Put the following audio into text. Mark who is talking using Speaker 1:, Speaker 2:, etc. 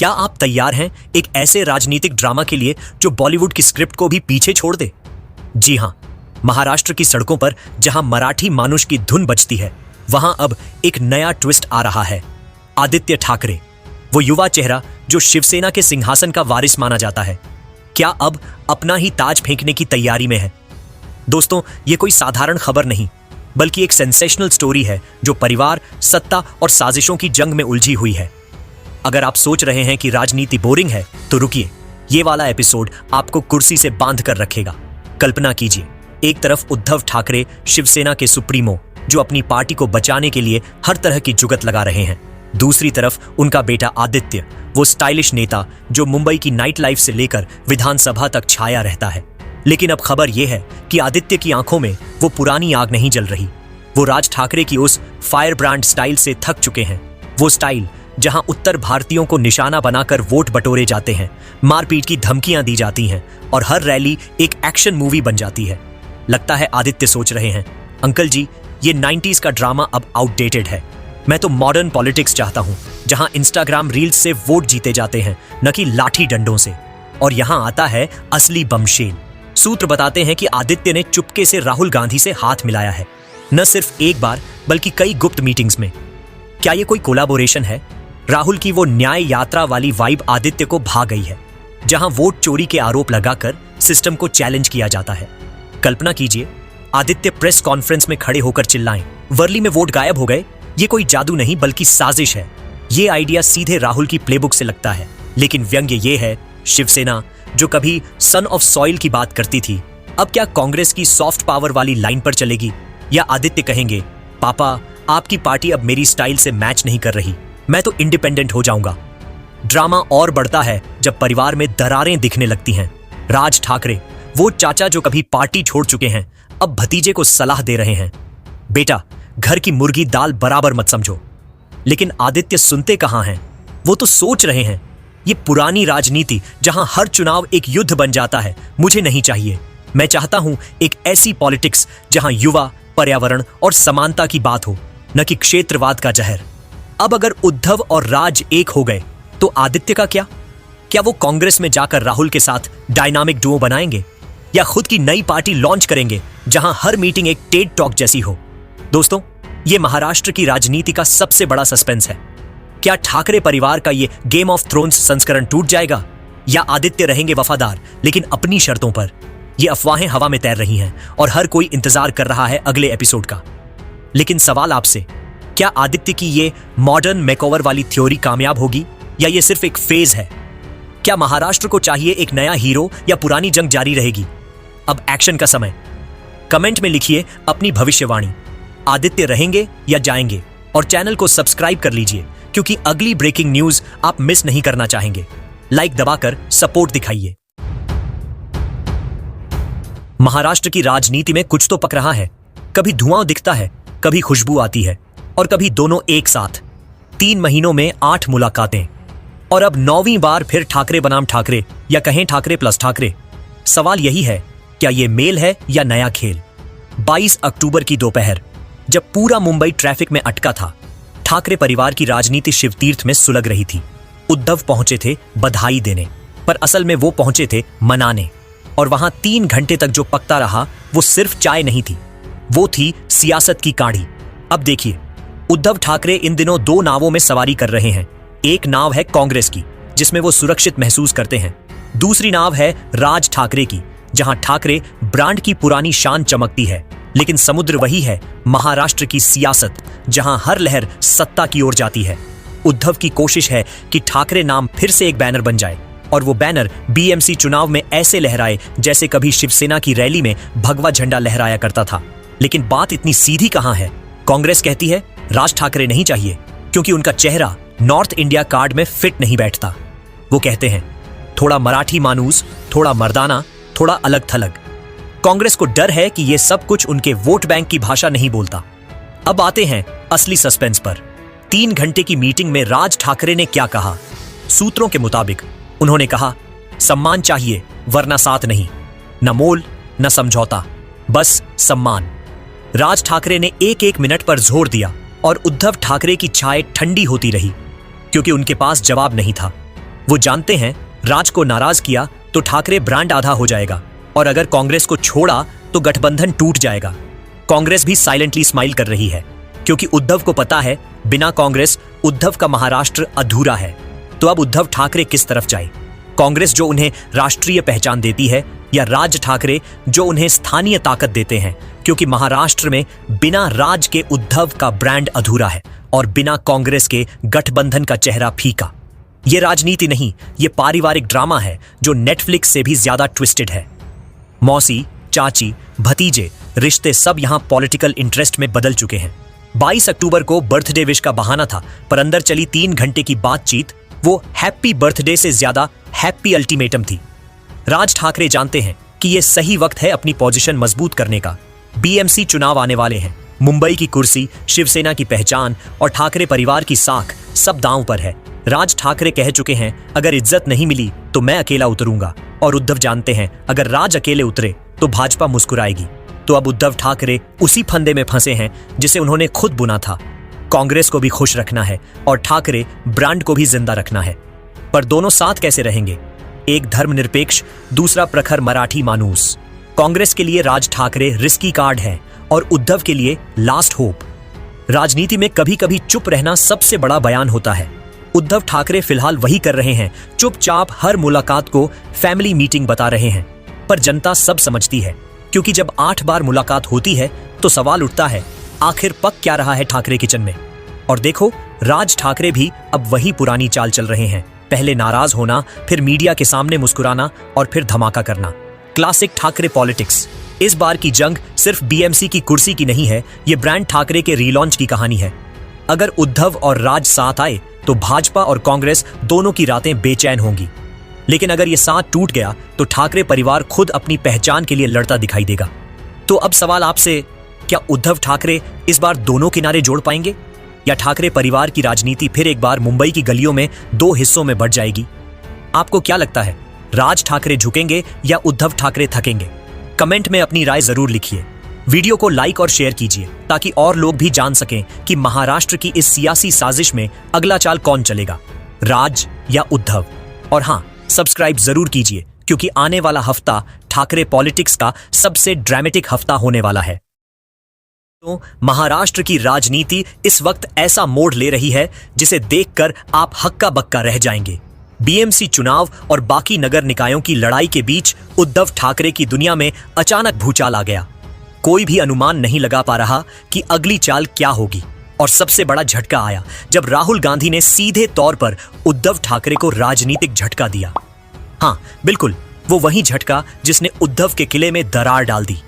Speaker 1: क्या आप तैयार हैं एक ऐसे राजनीतिक ड्रामा के लिए जो बॉलीवुड की स्क्रिप्ट को भी पीछे छोड़ दे? जी हां, महाराष्ट्र की सड़कों पर जहां मराठी मानुष की धुन बजती है, वहां अब एक नया ट्विस्ट आ रहा है। आदित्य ठाकरे, वो युवा चेहरा जो शिवसेना के सिंहासन का वारिस माना जाता है, क्या अब अपना ही ताज फेंकने की तैयारी में है? दोस्तों, ये कोई साधारण खबर नहीं, बल्कि एक सेंसेशनल स्टोरी है जो परिवार, सत्ता और साजिशों की जंग में उलझी हुई है। अगर आप सोच रहे हैं कि राजनीति बोरिंग है, तो रुकिए, ये वाला एपिसोड आपको कुर्सी से बांध कर रखेगा। कल्पना कीजिए, एक तरफ उद्धव ठाकरे, शिवसेना के सुप्रीमो, जो अपनी पार्टी को बचाने के लिए हर तरह की जुगत लगा रहे हैं। दूसरी तरफ उनका बेटा आदित्य, वो स्टाइलिश नेता जो मुंबई की नाइट लाइफ से लेकर विधानसभा तक छाया रहता है। लेकिन अब खबर यह है कि आदित्य की आंखों में वो पुरानी आग नहीं जल रही। वो राज ठाकरे की उस फायर ब्रांड स्टाइल से थक चुके हैं। वो स्टाइल जहां उत्तर भारतीयों को निशाना बनाकर वोट बटोरे जाते हैं, मारपीट की धमकियां दी जाती हैं और हर रैली एक एक्शन मूवी बन जाती है। लगता है आदित्य सोच रहे हैं, अंकल जी, ये 90s का ड्रामा अब आउटडेटेड है। मैं तो मॉडर्न पॉलिटिक्स चाहता हूं, जहां इंस्टाग्राम रील्स से वोट जीते जाते हैं, न कि लाठी डंडों से। और यहां आता है असली बमशेल। सूत्र बताते हैं कि आदित्य ने चुपके से राहुल गांधी से हाथ मिलाया है, न सिर्फ एक बार बल्कि कई गुप्त मीटिंग्स में। क्या ये कोई कोलैबोरेशन है? राहुल की वो न्याय यात्रा वाली वाइब आदित्य को भा गई है, जहां वोट चोरी के आरोप लगाकर सिस्टम को चैलेंज किया जाता है। कल्पना कीजिए, आदित्य प्रेस कॉन्फ्रेंस में खड़े होकर चिल्लाएं, वर्ली में वोट गायब हो गए। ये कोई जादू नहीं बल्कि साजिश है। ये आइडिया सीधे राहुल की प्लेबुक से लगता है। लेकिन व्यंग्य ये है, शिवसेना जो कभी सन ऑफ सॉइल की बात करती थी, अब क्या कांग्रेस की सॉफ्ट पावर वाली लाइन पर चलेगी? या आदित्य कहेंगे, पापा, आपकी पार्टी अब मेरी स्टाइल से मैच नहीं कर रही, मैं तो इंडिपेंडेंट हो जाऊंगा। ड्रामा और बढ़ता है जब परिवार में दरारें दिखने लगती हैं। राज ठाकरे, वो चाचा जो कभी पार्टी छोड़ चुके हैं, अब भतीजे को सलाह दे रहे हैं, बेटा, घर की मुर्गी दाल बराबर मत समझो। लेकिन आदित्य सुनते कहां हैं? वो तो सोच रहे हैं, ये पुरानी राजनीति जहां हर चुनाव एक युद्ध बन जाता है, मुझे नहीं चाहिए। मैं चाहता हूं एक ऐसी पॉलिटिक्स जहां युवा, पर्यावरण और समानता की बात हो, न कि क्षेत्रवाद का जहर। अब अगर उद्धव और राज एक हो गए, तो आदित्य का क्या? क्या वो कांग्रेस में जाकर राहुल के साथ डायनामिक डुओ बनाएंगे, या खुद की नई पार्टी लॉन्च करेंगे जहां हर मीटिंग एक टेड टॉक जैसी हो? दोस्तों, ये महाराष्ट्र की राजनीति का सबसे बड़ा सस्पेंस है। क्या ठाकरे परिवार का ये गेम ऑफ थ्रोन्स संस्करण टूट जाएगा, या आदित्य रहेंगे वफादार लेकिन अपनी शर्तों पर? ये अफवाहें हवा में तैर रही हैं और हर कोई इंतजार कर रहा है अगले एपिसोड का। लेकिन सवाल आपसे, क्या आदित्य की ये मॉडर्न मेकओवर वाली थ्योरी कामयाब होगी, या ये सिर्फ एक फेज है? क्या महाराष्ट्र को चाहिए एक नया हीरो, या पुरानी जंग जारी रहेगी? अब एक्शन का समय। कमेंट में लिखिए अपनी भविष्यवाणी। आदित्य रहेंगे या जाएंगे? और चैनल को सब्सक्राइब कर लीजिए, क्योंकि अगली ब्रेकिंग न्यूज आप मिस नहीं करना चाहेंगे। लाइक दबाकर सपोर्ट दिखाइए। महाराष्ट्र की राजनीति में कुछ तो पक रहा है। कभी धुआं दिखता है, कभी खुशबू आती है, और कभी दोनों एक साथ। 3 महीनों में 8 मुलाकातें, और अब 9वीं बार फिर ठाकरे बनाम ठाकरे, या कहें ठाकरे प्लस ठाकरे। सवाल यही है, क्या यह मेल है या नया खेल? 22 अक्टूबर की दोपहर, जब पूरा मुंबई ट्रैफिक में अटका था, ठाकरे परिवार की राजनीति शिवतीर्थ में सुलग रही थी। उद्धव पहुंचे थे बधाई देने, पर असल में वो पहुंचे थे मनाने। और वहां 3 घंटे तक जो पकता रहा, वो सिर्फ चाय नहीं थी, वो थी सियासत की काढ़ी। अब देखिए, उद्धव ठाकरे इन दिनों 2 नावों में सवारी कर रहे हैं। एक नाव है कांग्रेस की, जिसमें वो सुरक्षित महसूस करते हैं। दूसरी नाव है राज ठाकरे की, जहां ठाकरे ब्रांड की पुरानी शान चमकती है। लेकिन समुद्र वही है, महाराष्ट्र की सियासत, जहां हर लहर सत्ता की ओर जाती है। उद्धव की कोशिश है कि ठाकरे नाम फिर से एक बैनर बन जाए, और वो बैनर बीएमसी चुनाव में ऐसे लहराए जैसे कभी शिवसेना की रैली में भगवा झंडा लहराया करता था। लेकिन बात इतनी सीधी कहां है? कांग्रेस कहती है राज ठाकरे नहीं चाहिए, क्योंकि उनका चेहरा नॉर्थ इंडिया कार्ड में फिट नहीं बैठता। वो कहते हैं, थोड़ा मराठी मानूस, थोड़ा मर्दाना, थोड़ा अलग थलग। कांग्रेस को डर है कि ये सब कुछ उनके वोट बैंक की भाषा नहीं बोलता। अब आते हैं असली सस्पेंस पर। 3 घंटे की मीटिंग में राज ठाकरे ने क्या कहा? सूत्रों के मुताबिक उन्होंने कहा, सम्मान चाहिए वरना साथ नहीं, न मोल न समझौता, बस सम्मान। राज ठाकरे ने एक मिनट पर जोर दिया, और उद्धव ठाकरे की चाय ठंडी होती रही, क्योंकि उनके पास जवाब नहीं था। वो जानते हैं राज को नाराज किया तो ठाकरे ब्रांड आधा हो जाएगा, और अगर कांग्रेस को छोड़ा तो गठबंधन टूट जाएगा। कांग्रेस भी साइलेंटली स्माइल कर रही है, क्योंकि उद्धव को पता है बिना कांग्रेस उद्धव का महाराष्ट्र अधूरा है। तो अब उद्धव ठाकरे किस तरफ जाए? कांग्रेस जो उन्हें राष्ट्रीय पहचान देती है, या राज ठाकरे जो उन्हें स्थानीय ताकत देते हैं? क्योंकि महाराष्ट्र में बिना राज के उद्धव का ब्रांड अधूरा है और बिना कांग्रेस के गठबंधन का चेहरा फीका। ये राजनीति नहीं, ये पारिवारिक ड्रामा है जो नेटफ्लिक्स से भी ज्यादा ट्विस्टेड है। मौसी, चाची, भतीजे, रिश्ते सब यहां पॉलिटिकल इंटरेस्ट में बदल चुके हैं। 22 अक्टूबर को बर्थडे विश का बहाना था, पर अंदर चली 3 घंटे की बातचीत वो हैप्पी बर्थडे से ज्यादा हैप्पी अल्टीमेटम थी। राज ठाकरे जानते हैं कि यह सही वक्त है अपनी पोजीशन मजबूत करने का। बीएमसी चुनाव आने वाले हैं। मुंबई की कुर्सी, शिवसेना की पहचान और ठाकरे परिवार की साख सब दांव पर है। राज ठाकरे कह चुके हैं अगर इज्जत नहीं मिली तो मैं अकेला उतरूंगा, और उद्धव जानते हैं अगर राज अकेले उतरे तो भाजपा मुस्कुराएगी। तो अब उद्धव ठाकरे उसी फंदे में फंसे हैं जिसे उन्होंने खुद बुना था। कांग्रेस को भी खुश रखना है और ठाकरे ब्रांड को भी जिंदा रखना है। पर दोनों साथ कैसे रहेंगे? एक धर्मनिरपेक्ष, दूसरा प्रखर मराठी मानूस। कांग्रेस के लिए राज ठाकरे रिस्की कार्ड है और उद्धव के लिए लास्ट होप। राजनीति में कभी कभी चुप रहना सबसे बड़ा बयान होता है। उद्धव ठाकरे फिलहाल वही कर रहे हैं, चुपचाप हर मुलाकात को फैमिली मीटिंग बता रहे हैं। पर जनता सब समझती है, क्योंकि जब 8 बार मुलाकात होती है तो सवाल उठता है आखिर पक क्या रहा है ठाकरे किचन में। और देखो, राज ठाकरे भी अब वही पुरानी चाल चल रहे हैं। पहले नाराज होना, फिर मीडिया के सामने मुस्कुराना और फिर धमाका करना। Classic Thackeray politics. इस बार की जंग सिर्फ बीएमसी की कुर्सी की नहीं है, ये ब्रांड ठाकरे के रीलॉन्च की कहानी है। अगर उद्धव और राज साथ आए तो भाजपा और कांग्रेस दोनों की रातें बेचैन होंगी। लेकिन अगर ये साथ टूट गया तो ठाकरे परिवार खुद अपनी पहचान के लिए लड़ता दिखाई देगा। तो अब सवाल आपसे, क्या उद्धव ठाकरे इस बार दोनों किनारे जोड़ पाएंगे, या ठाकरे परिवार की राजनीति फिर एक बार मुंबई की गलियों में 2 हिस्सों में बढ़ जाएगी? आपको क्या लगता है, राज ठाकरे झुकेंगे या उद्धव ठाकरे थकेंगे? कमेंट में अपनी राय जरूर लिखिए। वीडियो को लाइक और शेयर कीजिए ताकि और लोग भी जान सकें कि महाराष्ट्र की इस सियासी साजिश में अगला चाल कौन चलेगा, राज या उद्धव। और हां, सब्सक्राइब जरूर कीजिए, क्योंकि आने वाला हफ्ता ठाकरे पॉलिटिक्स का सबसे ड्रामेटिक हफ्ता होने वाला है। तो महाराष्ट्र की राजनीति इस वक्त ऐसा मोड़ ले रही है जिसे देखकर आप हक्का बक्का रह जाएंगे। बीएमसी चुनाव और बाकी नगर निकायों की लड़ाई के बीच उद्धव ठाकरे की दुनिया में अचानक भूचाल आ गया। कोई भी अनुमान नहीं लगा पा रहा कि अगली चाल क्या होगी। और सबसे बड़ा झटका आया जब राहुल गांधी ने सीधे तौर पर उद्धव ठाकरे को राजनीतिक झटका दिया। हाँ, बिल्कुल वो वही झटका जिसने उद्धव के किले में दरार डाल दी।